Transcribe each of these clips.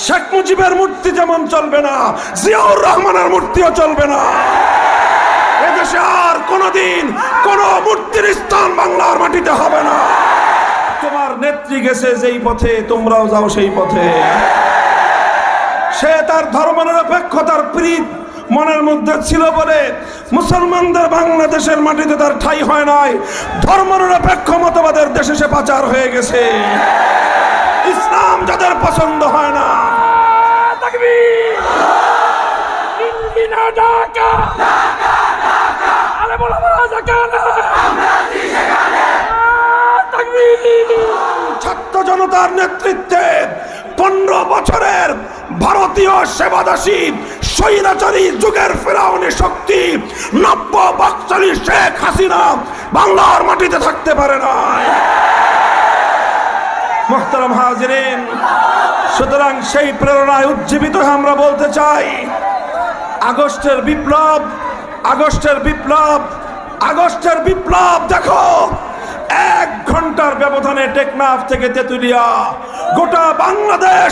শেখ মুজিবের মূর্তি যেমন চলবে না, জিয়াউর রহমানের মূর্তিও চলবে না। এদেশে আর কোনোদিন কোন মূর্তির স্থান বাংলার মাটিতে হবে না। তোমার নেত্রী গেছে যেই পথে, তোমরাও যাও সেই পথে। সে তার ধর্মনিরপেক্ষতার প্রীত মনের মধ্যে ছিল বলে মুসলমানদের বাংলাদেশের মাটিতে তার ঠাঁই হয় নাই। ধর্মনিরপেক্ষ মতবাদের দেশে সে পাচার হয়ে গেছে। ইসলাম যাদের পছন্দ হয় না, ছাত্র জনতার নেতৃত্বে 15 বছরের ভারতীয় সেবাদাসী স্বৈরাচারী যুগের ফেরাউনি শক্তি নব্য বাকশালী শেখ হাসিনা বাংলার মাটিতে থাকতে পারে না। মুহতারাম হাজিরিন, সুতরাং সেই প্রেরণায় উজ্জীবিত হয়ে আমরা বলতে চাই, আগস্টের বিপ্লব, আগস্টের বিপ্লব, আগস্টের বিপ্লব দেখো, 1 ঘন্টার ব্যবধানে টেকনাফ থেকে তেতুলিয়া গোটা বাংলাদেশ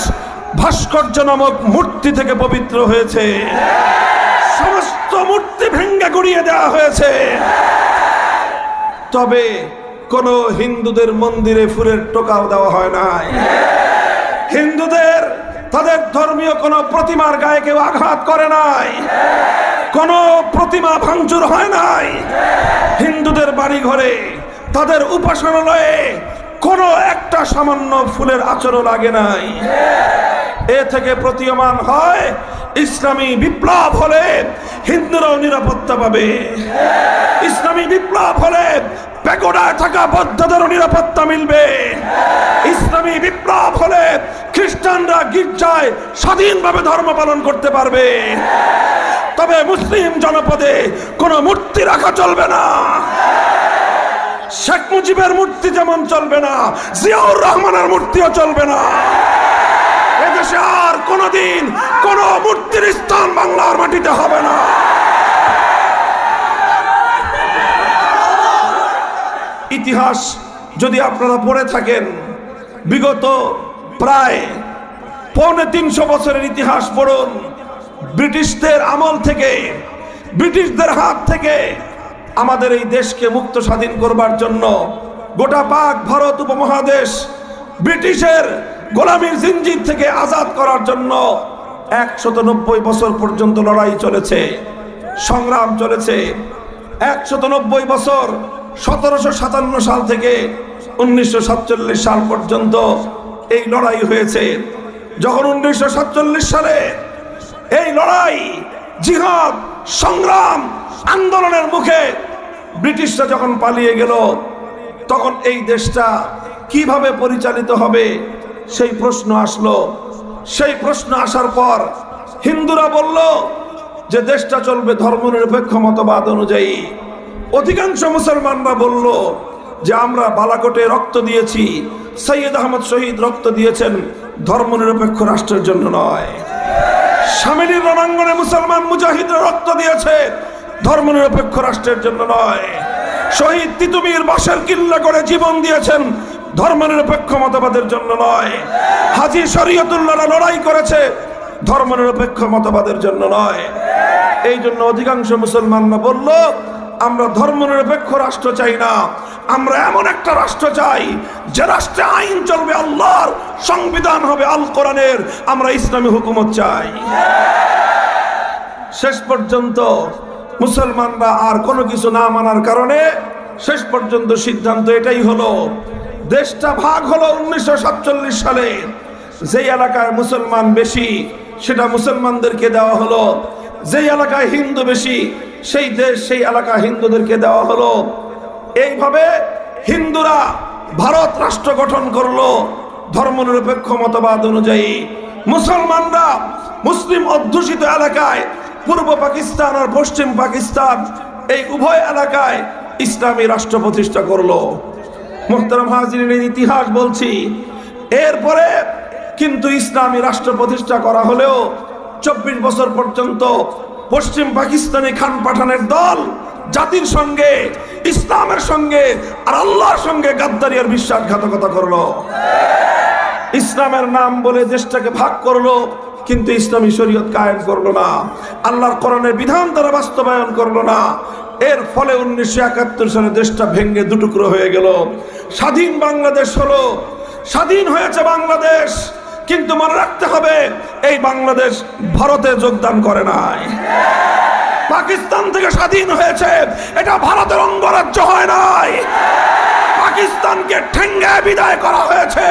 ভাস্কর্য নামক মূর্তি থেকে পবিত্র হয়েছে। সমস্ত মূর্তি ভেঙে গুড়িয়ে দেওয়া হয়েছে। তবে কোন হিন্দুদের মন্দিরে ফুলের টোকাও দেওয়া হয় নাই। হিন্দুদের তাদের ধর্মীয় কোন প্রতিমার গায়ে কেউ আঘাত করে নাই, কোন প্রতিমা ভাঙচুর হয় নাই। হিন্দুদের বাড়ি ঘরে, তাদের উপাসনালয়ে কোনো একটা সামান্য ফুলের আচরও লাগে নাই। এ থেকে প্রতীয়মান হয় ইসলামী বিপ্লব হলে হিন্দুরাও নিরাপত্তা পাবে। ইসলামী বিপ্লব হলে প্যাগোডায় থাকা বৌদ্ধদেরও নিরাপত্তা মিলবে। ইসলামী বিপ্লব হলে খ্রিস্টানরা গির্জায় স্বাধীনভাবে ধর্ম পালন করতে পারবে। তবে মুসলিম জনপদে কোনো মূর্তি রাখা চলবে না। শেখ মুজিবের মূর্তি যেমন চলবে না, জিয়াউর রহমানের মূর্তিও চলবে না। এদেশে আর কোনোদিন কোন মূর্তির স্থান বাংলার মাটিতে হবে না। ইতিহাস যদি আপনারা পড়ে থাকেন, বিগত প্রায় 350 বছরের ইতিহাস পড়ুন। ব্রিটিশদের আমল থেকে, ব্রিটিশদের হাত থেকে আমাদের এই দেশকে মুক্ত স্বাধীন করবার জন্য গোটা পাক ভারত উপমহাদেশ ব্রিটিশের গোলামীর জিঞ্জির থেকে আজাদ করার জন্য 190 বছর পর্যন্ত লড়াই চলেছে, সংগ্রাম চলেছে। 190 বছর, 1757 সাল থেকে 1947 সাল পর্যন্ত এই লড়াই হয়েছে। যখন 1947 সালে এই লড়াই, জিহাদ, সংগ্রাম, আন্দোলনের মুখে ব্রিটিশরা যখন পালিয়ে গেল, তখন এই দেশটা কিভাবে পরিচালিত হবে সেই প্রশ্ন আসলো। সেই প্রশ্ন আসার পর হিন্দুরা বলল যে দেশটা চলবে ধর্মনিরপেক্ষ মতবাদ অনুযায়ী। অধিকাংশ মুসলমানরা বলল যে আমরা বালাকোটে রক্ত দিয়েছি, সৈয়দ আহমদ শহীদ রক্ত দিয়েছেন ধর্মনিরপেক্ষ রাষ্ট্রের জন্য নয়। শামিলির রণাঙ্গনে মুসলমান মুজাহিদরা রক্ত দিয়েছে ধর্মনিরপেক্ষ রাষ্ট্রের জন্য নয়। শহীদ তিতুমির বাঁশের কিল্লা করে জীবন দিয়েছেন ধর্মনিরপেক্ষ মতবাদের জন্য নয়। হাজী শরীয়তুল্লাহরা লড়াই করেছে ধর্মনিরপেক্ষ মতবাদের জন্য নয়। এই জন্য অধিকাংশ মুসলমানরা বলল আমরা ধর্মনিরপেক্ষ রাষ্ট্র চাই না, আমরা এমন একটা রাষ্ট্র চাই যে রাষ্ট্রে আইন চলবে আল্লাহর, সংবিধান হবে আল কোরআনের, আমরা ইসলামী হুকুমত চাই। শেষ পর্যন্ত মুসলমানরা আর কোনো কিছু না মানার কারণে শেষ পর্যন্ত সিদ্ধান্ত এটাই হলো, দেশটা ভাগ হলো 1947 সালে। যেই এলাকায় মুসলমান বেশি সেটা মুসলমানদেরকে দেওয়া হলো, যেই এলাকায় হিন্দু বেশি সেই দেশ, সেই এলাকা হিন্দুদেরকে দেওয়া হলো। এইভাবে হিন্দুরা ভারত রাষ্ট্র গঠন করলো ধর্মনিরপেক্ষ মতবাদ অনুযায়ী। মুসলমানরা মুসলিম অধ্যুষিত এলাকায়, পূর্ব পাকিস্তান আর পশ্চিম পাকিস্তান, এই উভয় এলাকায় ইসলামী রাষ্ট্র প্রতিষ্ঠা করলো। মুহতারাম হাজিরিনের ইতিহাস বলছি। এরপরে কিন্তু ইসলামী রাষ্ট্র প্রতিষ্ঠা করা হলেও 24 বছর পর্যন্ত পশ্চিম পাকিস্তানি খান পাঠানের দল জাতির সঙ্গে, ইসলামের সঙ্গে আর আল্লাহর সঙ্গে গাদ্দারি আর বিশ্বাসঘাতকতা করলো। ইসলামের নাম বলে দেশটাকে ভাগ করলো, কিন্তু ইসলামী শরীয়ত কায়েম করলো না, আল্লাহর কোরআনের বিধান তারা বাস্তবায়ন করলো না। এর ফলে 1971 সালে দেশটা ভেঙে দুটুকরো হয়ে গেল। স্বাধীন বাংলাদেশ হলো, স্বাধীন হয়েছে বাংলাদেশ, কিন্তু মনে রাখতে হবে এই বাংলাদেশ ভারতে যোগদান করে নাই। পাকিস্তান থেকে স্বাধীন হয়েছে, এটা ভারতের অঙ্গরাজ্য হয় নাই। পাকিস্তানকে ঠেঙ্গে বিদায় করা হয়েছে,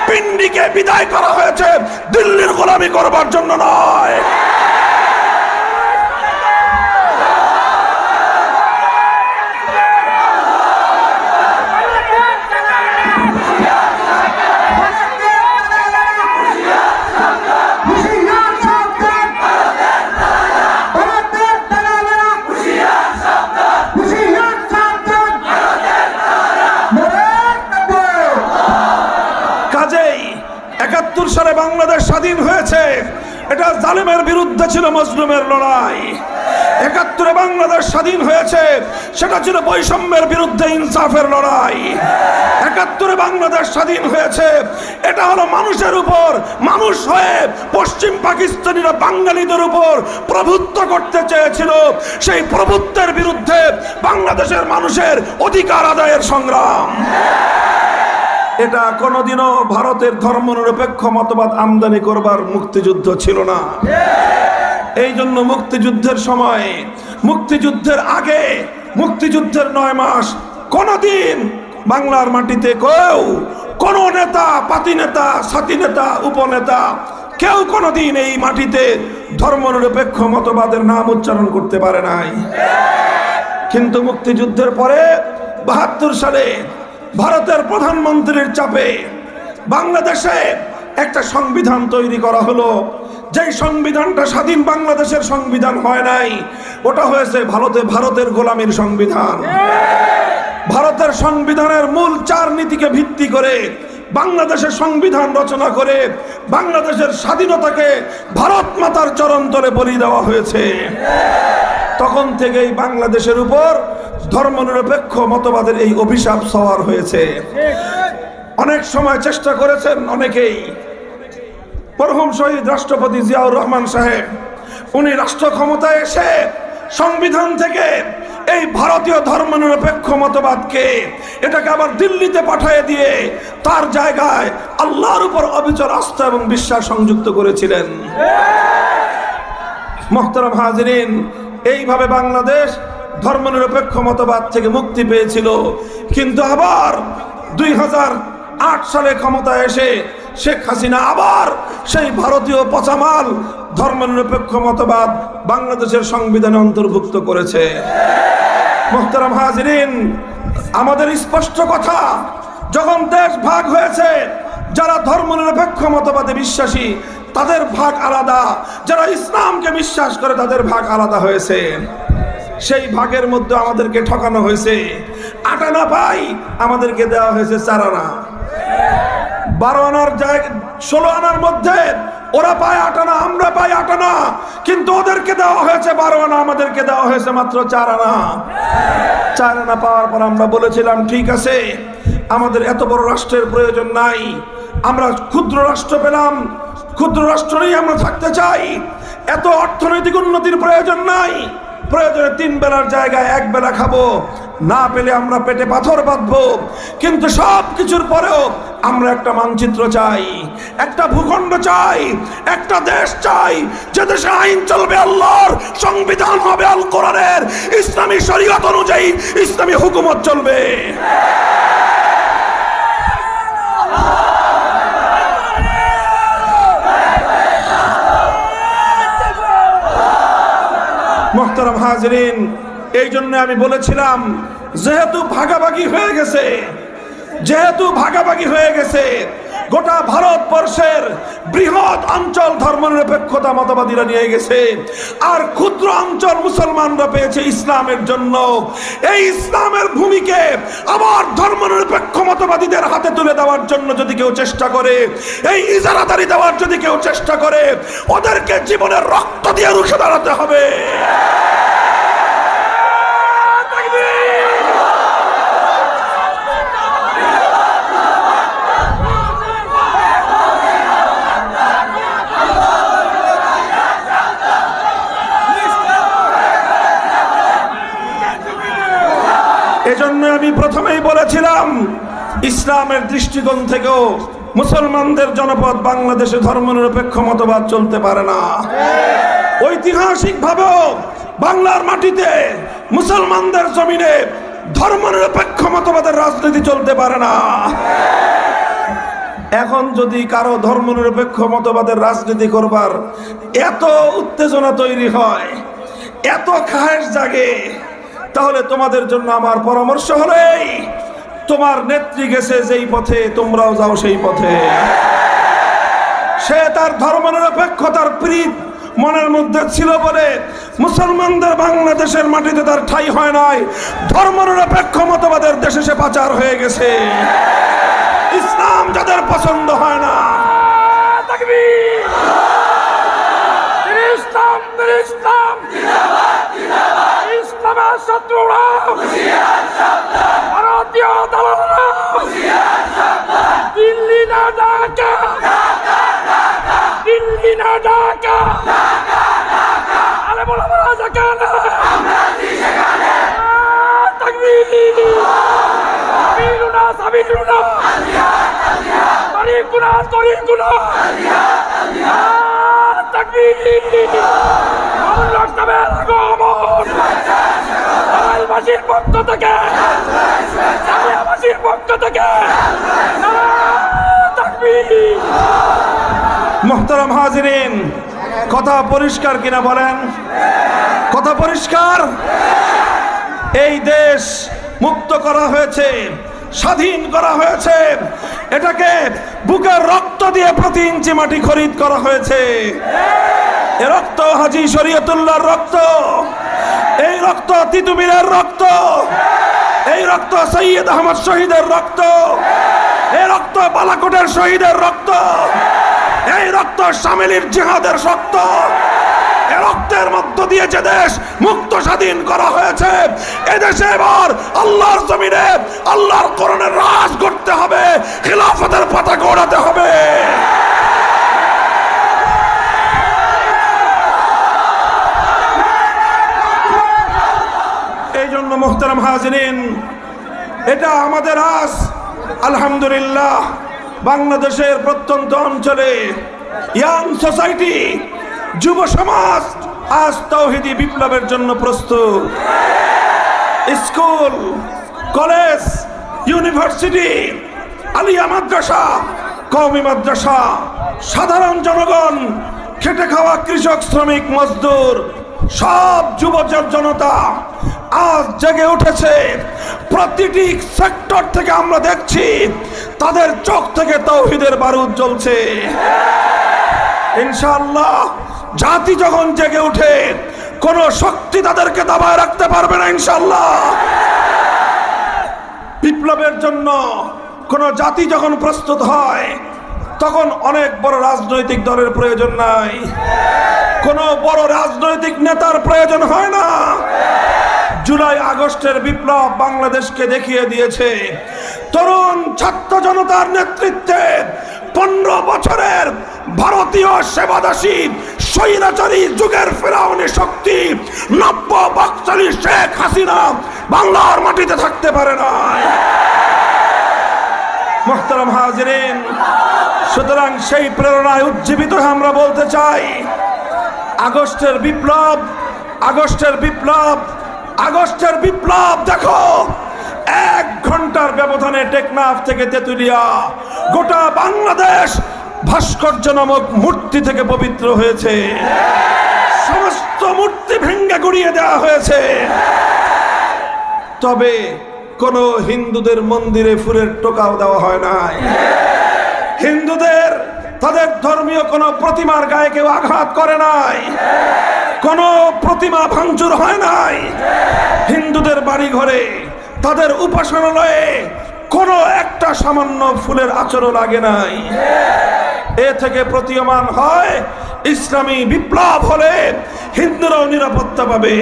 পিন্ডিকে বিদায় করা হয়েছে, দিল্লির গোলামি করবার জন্য নয়। কাজেই 71 সালে বাংলাদেশ স্বাধীন হয়েছে, এটা জালিমের বিরুদ্ধে ছিল মজলুমের লড়াই। 71-এ বাংলাদেশ স্বাধীন হয়েছে, সেটা ছিল বৈষম্যের বিরুদ্ধে ইনসাফের লড়াই। 71-এ বাংলাদেশ স্বাধীন হয়েছে, এটা হলো মানুষের উপর, মানুষ হয়ে পশ্চিম পাকিস্তানিরা বাঙালিদের উপর প্রভুত্ব করতে চেয়েছিল, সেই প্রভুত্বের বিরুদ্ধে বাংলাদেশের মানুষের অধিকার আদায়ের সংগ্রাম। এটা কোনোদিনও ভারতের ধর্মনিরপেক্ষ মতবাদ আমদানি করবার মুক্তিযুদ্ধ ছিল না। এই জন্য মুক্তিযুদ্ধের সময়, মুক্তিযুদ্ধের আগে, মুক্তিযুদ্ধের 9 মাস কোনোদিন বাংলার মাটিতে কেউ, কোন নেতা, পাতি নেতা, সাথী নেতা, উপনেতা, কেউ কোনোদিন এই মাটিতে ধর্মনিরপেক্ষ মতবাদের নাম উচ্চারণ করতে পারে নাই। কিন্তু মুক্তিযুদ্ধের পরে 72 সালে ভারতের প্রধানমন্ত্রীর চাপে বাংলাদেশে একটা সংবিধান তৈরি করা হলো। যেই সংবিধানটা স্বাধীন বাংলাদেশের সংবিধান হয় নাই, ওটা হয়েছে ভারতের গোলামীর সংবিধান। ভারতের সংবিধানের মূল 4 নীতিকে ভিত্তি করে বাংলাদেশের সংবিধান রচনা করে বাংলাদেশের স্বাধীনতাকে ভারত মাতার চরণ তলে বলি দেওয়া হয়েছে। তখন থেকেই বাংলাদেশের উপর ধর্মনিরপেক্ষ মতবাদের এই অভিশাপ সওয়ার হয়েছে। অনেক সময় চেষ্টা করেছেন অনেকেই, মরহুম শহীদ রাষ্ট্রপতি জিয়াউর রহমান সাহেব, উনি রাষ্ট্র ক্ষমতায় এসে সংবিধান থেকে এই ভারতীয় ধর্মনিরপেক্ষ মতবাদকে, এটাকে আবার দিল্লিতে পাঠিয়ে দিয়ে তার জায়গায় আল্লাহর উপর অবিচল আস্থা এবং বিশ্বাস সংযুক্ত করেছিলেন। মুহতারাম হাজিরিন, এইভাবে বাংলাদেশ ধর্মনিরপেক্ষ মতবাদ থেকে মুক্তি পেয়েছিল। কিন্তু আবার 2008 সালে ক্ষমতায় এসে শেখ হাসিনা আবার সেই ভারতীয় পচামাল ধর্মনিরপেক্ষ মতবাদ বাংলাদেশের সংবিধানে অন্তর্ভুক্ত করেছে। মুহতারাম হাজিরিন, আমাদের স্পষ্ট কথা, যখন দেশ ভাগ হয়েছে, যারা ধর্মনিরপেক্ষ মতবাদে বিশ্বাসী তাদের ভাগ আলাদা, যারা ইসলামকে বিশ্বাস করে তাদের ভাগ আলাদা হয়েছে। সেই ভাগের মধ্যে আমাদেরকে ঠকানো হয়েছে। 8 আনা পাই, আমাদেরকে দেওয়া হয়েছে 4 আনা। 12 আনার জায়গায় 16 আনার মধ্যে ওরা পায় 8 আনা, আমরা পাই 8 আনা, কিন্তু ওদেরকে দেওয়া হয়েছে 12 আনা, আমাদেরকে দেওয়া হয়েছে মাত্র 4 আনা। 4 আনা পাওয়ার পর আমরা বলেছিলাম, ঠিক আছে, আমাদের এত বড় রাষ্ট্রের প্রয়োজন নাই, আমরা ক্ষুদ্র রাষ্ট্র পেলাম, ক্ষুদ্র রাষ্ট্র নিয়ে আমরা থাকতে চাই, এত অর্থনৈতিক উন্নতির প্রয়োজন নাই, প্রয়োজনে 3 বেলার জায়গায় 1 বেলা খাবো, না পেলে আমরা পেটে পাথর বাঁধবো, কিন্তু সব কিছুর পরেও আমরা একটা মানচিত্র চাই, একটা ভূখণ্ড চাই, একটা দেশ চাই, যে দেশে আইন চলবে আল্লাহর, সংবিধান হবে আল কোরআনের, ইসলামী শরীয়ত অনুযায়ী ইসলামী হুকুমত চলবে। মুহতারাম হাজিরিন, এই জন্য আমি বলেছিলাম, যেহেতু ভাগাভাগি হয়ে গেছে গোটা ভারতবর্ষের বৃহৎ অঞ্চল ধর্মনিরপেক্ষতা মতবাদীরা নিয়ে গেছে, আর ক্ষুদ্র অঞ্চল মুসলমানরা পেয়েছে ইসলামের জন্য। এই ইসলামের ভূমিকে আবার ধর্মনিরপেক্ষ মতবাদীদের হাতে তুলে দেওয়ার জন্য যদি কেউ চেষ্টা করে, এই ইজারাদারি দেওয়ার যদি কেউ চেষ্টা করে, ওদেরকে জীবনের রক্ত দিয়ে রুখে দাঁড়াতে হবে। আমি প্রথমেই বলেছিলাম ইসলামের দৃষ্টিকোণ থেকেও মুসলমানদের জনপদ বাংলাদেশে ধর্মনিরপেক্ষ মতবাদ চলতে পারে না। ঐতিহাসিকভাবেও বাংলার মাটিতে মুসলমানদের জমিনে ধর্মনিরপেক্ষ মতবাদের রাজনীতি চলতে পারে না। এখন যদি কারো ধর্মনিরপেক্ষ মতবাদের রাজনীতি করবার এত উত্তেজনা তৈরি হয়, এত খায়েশ জাগে, তাহলে তোমাদের জন্য আমার পরামর্শ হলেই তোমার নেত্রী গেছে যেই পথে তোমরাও যাও সেই পথে। সে তার ধর্মনিরপেক্ষতার প্রীত মনের মধ্যে ছিল বলে মুসলমানদের বাংলাদেশের মাটিতে তার ঠাঁই হয় নাই, ধর্মনিরপেক্ষ মতবাদের দেশে সে পাচার হয়ে গেছে। ইসলাম যাদের পছন্দ হয় না, তাকবীর, ইসলাম ইসলাম ইসলামের শত্রুরা, ভারতীয় দালালরা, দিল্লি না ঢাকা, দিল্লি না ঢাকা, আরে বলা বলা যেখানে তাকবীর, সাবিরুনা সাবিরুনা, তরিকুনা তরিকুনা, তাকবীর, আল্লাহ তাআলার আগমন, আলবাসীর পক্ষ থেকে, আলবাসীর পক্ষ থেকে তাকবীর। মুহতারাম হাজিরিন, কথা পরিষ্কার কিনা বলেন? কথা পরিষ্কার। এই দেশ মুক্ত করা হয়েছে, স্বাধীন করা হয়েছে, এটাকে বুকের রক্ত দিয়ে প্রতি ইঞ্চি মাটি খরিদ করা হয়েছে। এ রক্ত হাজী শরীয়তুল্লাহর রক্ত, এই রক্ত তিতুমিরের রক্ত, এই রক্ত সৈয়দ আহমদ শহীদের রক্ত, এই রক্ত বালাকোটের শহীদের রক্ত, এই রক্ত শামিলির জিহাদের রক্ত। এই রক্তের মধ্য দিয়ে যে দেশ মুক্ত স্বাধীন করা হয়েছে, এদেশে এবার আল্লাহর জমিনে আল্লাহর কোরআনের রাজ করতে হবে, খিলাফতের পতাকা ওড়াতে হবে। এই জন্য মুহতারাম হাজিরিন, এটা আমাদের আজ আলহামদুলিল্লাহ বাংলাদেশের প্রত্যন্ত অঞ্চলে ইয়াং সোসাইটি, যুব সমাজ আজ তাওহীদি বিপ্লবের জন্য প্রস্তুত। স্কুল, কলেজ, ইউনিভার্সিটি, আলিয়া মাদ্রাসা, কওমি মাদ্রাসা, সাধারণ জনগণ, খেটে খাওয়া কৃষক, শ্রমিক, মজদুর, সব যুব জনতা আজ জেগে উঠেছে। প্রতিটি সেক্টর থেকে আমরা দেখছি তাদের চোখ থেকে তাওহীদের বারুদ জ্বলছে। ইনশাআল্লাহ জাতি যখন জেগে উঠে, কোন শক্তি তাদেরকে দাবায় রাখতে পারবে না ইনশাআল্লাহ। বিপ্লবের জন্য কোন জাতি যখন প্রস্তুত হয়, তখন অনেক বড় রাজনৈতিক দলের প্রয়োজন নাই, কোন বড় রাজনৈতিক নেতার প্রয়োজন হয় না। জুলাই আগস্টের বিপ্লব বাংলাদেশকে দেখিয়ে দিয়েছে, তরুণ ছাত্র জনতার নেতৃত্বে 15 বছরের ভারতীয় সেবাদাসী স্বৈরাচারী যুগের ফেরাউনি শক্তি নব্য বাকশালী শেখ হাসিনা বাংলার মাটিতে থাকতে পারে না। মুহতারাম হাজিরিন, সুতরাং সেই প্রেরণায় উজ্জীবিত হয়ে আমরা বলতে চাই, আগস্টের বিপ্লব, আগস্টের বিপ্লব, আগস্টের বিপ্লব দেখো, 1 ঘন্টার ব্যবধানে টেকনাফ থেকে তেতুলিয়া গোটা বাংলাদেশ ভাস্কর্য নামক মূর্তি থেকে পবিত্র হয়েছে। সমস্ত মূর্তি ভেঙে গুড়িয়ে দেওয়া হয়েছে। তবে কোন হিন্দুদের মন্দিরে ফুলের টোকাও দেওয়া হয় নাই। হিন্দুদের তাদের ধর্মীয় কোন প্রতিমার গায়ে কেউ আঘাত করে নাই, কোন প্রতিমা ভাঙচুর হয় নাই। হিন্দুদের বাড়ি ঘরে, তাদের উপাসনালয়ে কোন একটা সামান্য ফুলের আচরণ লাগে নাই। এ থেকে প্রতীয়মান হয় ইসলামী বিপ্লব হলে হিন্দুরাও নিরাপত্তা পাবে।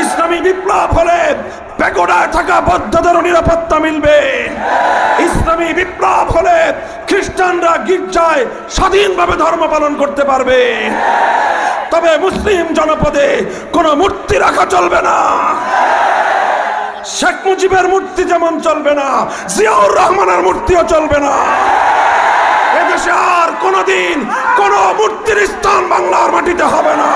ইসলামী বিপ্লব হলে প্যাগোডায় থাকা বৌদ্ধদেরও নিরাপত্তা মিলবে। ইসলামী বিপ্লব হলে খ্রিস্টানরা গির্জায় স্বাধীনভাবে ধর্ম পালন করতে পারবে। তবে মুসলিম জনপদে কোনো মূর্তি রাখা চলবে না। শেখ মুজিবের মূর্তি যেমন চলবে না, জিয়াউর রহমানের মূর্তিও চলবে না। এদেশে আর কোনোদিন কোন মূর্তির স্থান বাংলার মাটিতে হবে না।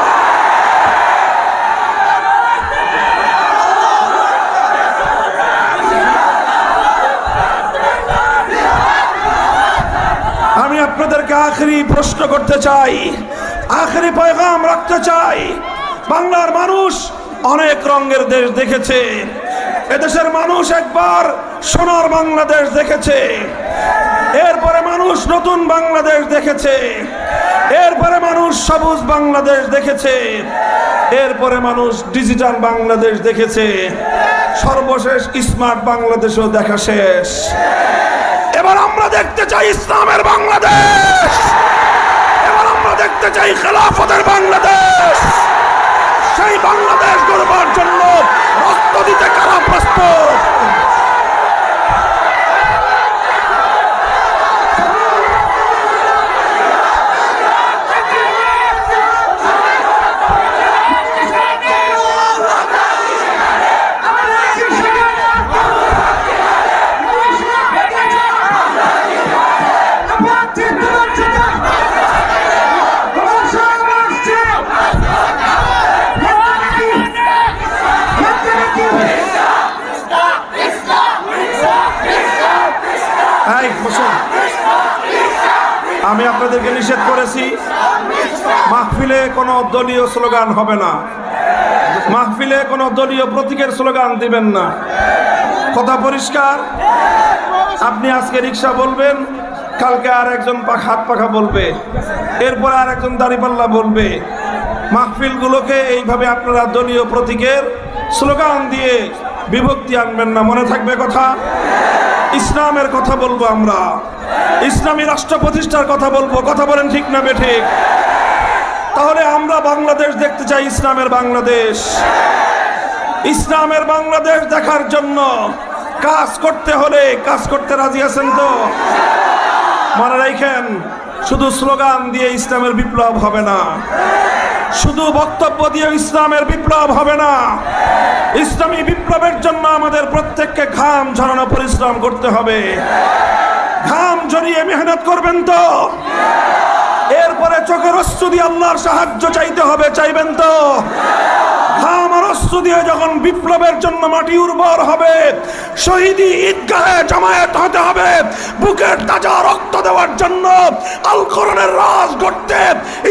আমি আপনাদেরকে আখেরি প্রশ্ন করতে চাই, আখেরি পয়গাম রাখতে চাই। বাংলার মানুষ অনেক রঙের দেশ দেখেছে। এদেশের মানুষ একবার সোনার বাংলাদেশ দেখেছে, এরপরে মানুষ নতুন বাংলাদেশ দেখেছে, এরপরে মানুষ সবুজ বাংলাদেশ দেখেছে, এরপরে মানুষ ডিজিটাল বাংলাদেশ দেখেছে, সর্বশেষ স্মার্ট বাংলাদেশও দেখা শেষ। এবার আমরা দেখতে চাই ইসলামের বাংলাদেশ, এবার আমরা দেখতে চাই খেলাফতের বাংলাদেশ। সেই বাংলাদেশ গড়বার জন্য রক্ত দিতে কারা প্রস্তুত? আমি আপনাদেরকে নিষেধ করেছি, মাহফিলে কোনো দলীয় স্লোগান হবে না, মাহফিলে কোনো দলীয় প্রতীকের স্লোগান দিবেন না। কথা পরিষ্কার? আপনি আজকে রিক্সা বলবেন, কালকে আর একজন হাত পাখা বলবে, এরপরে আর একজন দাঁড়িপাল্লা বলবে। মাহফিলগুলোকে এইভাবে আপনারা দলীয় প্রতীকের স্লোগান দিয়ে বিভক্তি আনবেন না, মনে থাকবে কথা। ইসলামের কথা বলবো আমরা, ইসলামী রাষ্ট্র প্রতিষ্ঠার কথা বলবো। কথা বলেন ঠিক না বেঠিক? তাহলে আমরা বাংলাদেশ দেখতে চাই, ইসলামের বাংলাদেশ। ইসলামের বাংলাদেশ দেখার জন্য কাজ করতে হলে কাজ করতে রাজি আছেন তো? মনে রাখেন, শুধু স্লোগান দিয়ে ইসলামের বিপ্লব হবে না, শুধু বক্তব্য দিয়ে ইসলামের বিপ্লব হবে না। ইসলামী বিপ্লবের জন্য আমাদের প্রত্যেককে ঘাম ঝরানো পরিশ্রম করতে হবে। ঘাম ঝরিয়ে মেহনত করবেন তো? এরপরে চোখের অশ্রু দিয়ে আল্লাহর সাহায্য চাইতে হবে, চাইবেন তো? ঘাম আর অশ্রু দিয়ে যখন বিপ্লবের জন্য মাটি উর্বর হবে, শহীদি ঈদগাহে জামায়াত হতে হবে বুকের তাজা রক্ত দেওয়ার জন্য, আল কোরআনের রাজ গড়তে,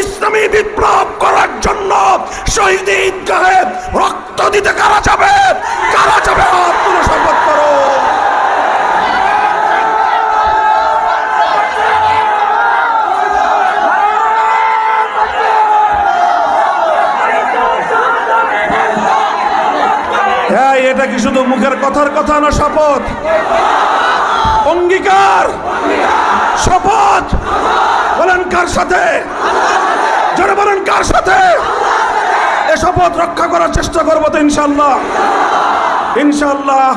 ইসলামী বিপ্লব করার জন্য শহীদি ঈদগাহে রক্ত দিতে কারা যাবে? কারা যাবে? হাত তুলে শপথ করো। এটা কি শুধু মুখের কথার কথা না শপথ? অঙ্গীকার, শপথ। বলেন কার সাথে? জোরে বলেন কার সাথে? এ শপথ রক্ষা করার চেষ্টা করবো তো ইনশাআল্লাহ। ইনশাআল্লাহ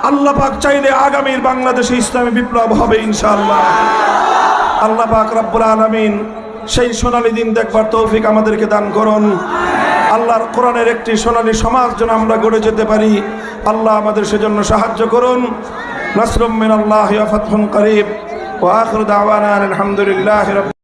আল্লাহ পাক চাইলে আগামীর বাংলাদেশে ইসলামী বিপ্লব হবে ইনশাআল্লাহ। আল্লাহ পাক রব্বুল আলামিন সেই সোনালী দিন দেখবার তৌফিক আমাদেরকে দান করুন। আল্লাহর কোরআনের একটি সোনালী সমাজ যেন আমরা গড়ে যেতে পারি, আল্লাহ আমাদের সেজন্য সাহায্য করুন। নাসরুম মিনাল্লাহি ওয়া ফাতহুন করিব ওয়া আখিরু দাওয়ানা আলহামদুলিল্লাহি রাব্বিল